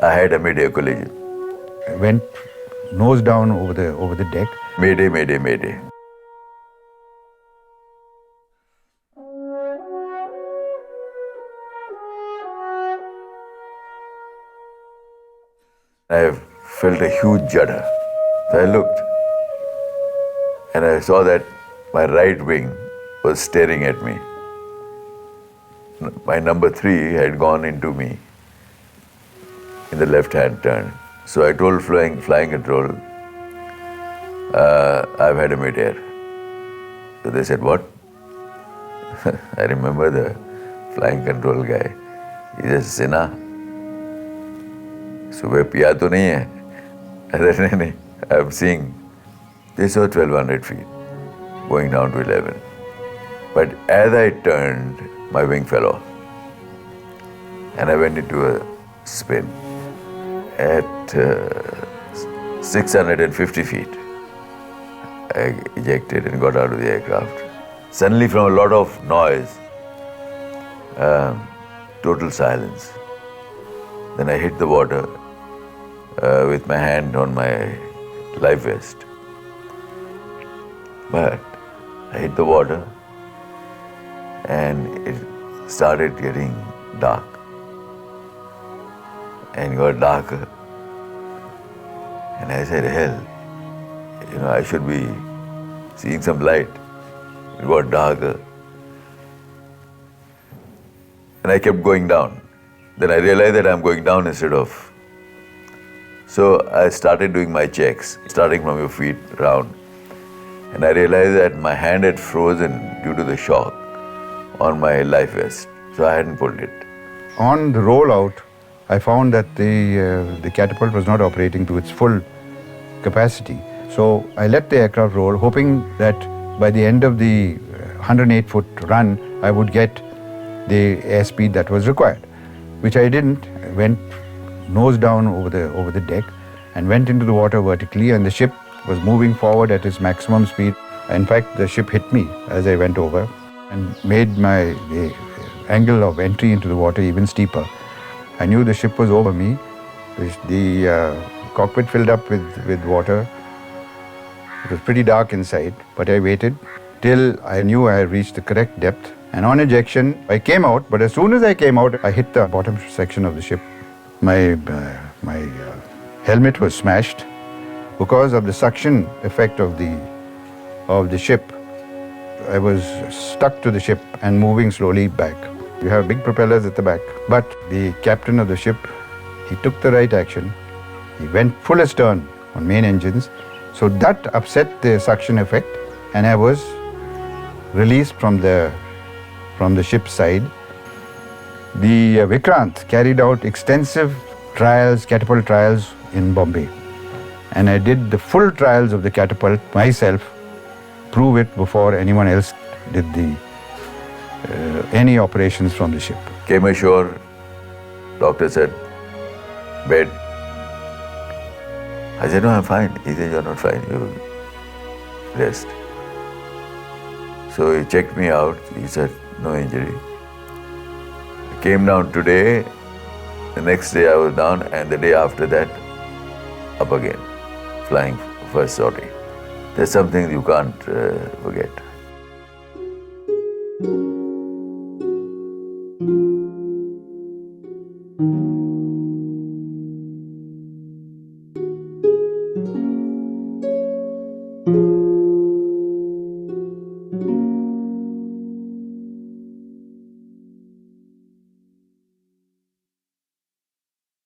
I had a mid-air collision. I went nose down over the deck. Mayday, mayday, mayday. I felt a huge judder. So I looked and I saw that my right wing was staring at me. My number 3 had gone into me in the left-hand turn. So I told flying control, I've had a mid-air. So they said, what? I remember the flying control guy. He said, Sinha, सुबह पिया तो नहीं है? अरे नहीं, I'm seeing. They saw 1,200 feet, going down to 11. But as I turned, my wing fell off. And I went into a spin. At 650 feet, I ejected and got out of the aircraft. Suddenly, from a lot of noise, total silence. Then I hit the water with my hand on my life vest. But I hit the water and it started getting dark and got darker. And I said, hell, I should be seeing some light. It got darker. And I kept going down. Then I realized that I'm going down instead of. So I started doing my checks, starting from your feet round. And I realized that my hand had frozen due to the shock on my life vest. So I hadn't pulled it. On the rollout, I found that the catapult was not operating to its full capacity. So I let the aircraft roll, hoping that by the end of the 108-foot run, I would get the airspeed that was required, which I didn't. I went nose down over the deck and went into the water vertically, and the ship was moving forward at its maximum speed. In fact, the ship hit me as I went over and made the angle of entry into the water even steeper. I knew the ship was over me. The cockpit filled up with water. It was pretty dark inside, but I waited till I knew I had reached the correct depth. And on ejection, I came out, but as soon as I came out, I hit the bottom section of the ship. My helmet was smashed because of the suction effect of the ship. I was stuck to the ship and moving slowly back. You have big propellers at the back, but the captain of the ship, he took the right action. He went full astern on main engines, so that upset the suction effect, and I was released from the ship's side. The Vikrant carried out extensive trials, catapult trials in Bombay. And I did the full trials of the catapult myself, prove it before anyone else did any operations from the ship. Came ashore, doctor said, bed. I said, no, I'm fine. He said, you're not fine, you rest. So he checked me out, he said, no injury. I came down today, the next day I was down, and the day after that, up again, flying first sortie. There's something you can't forget.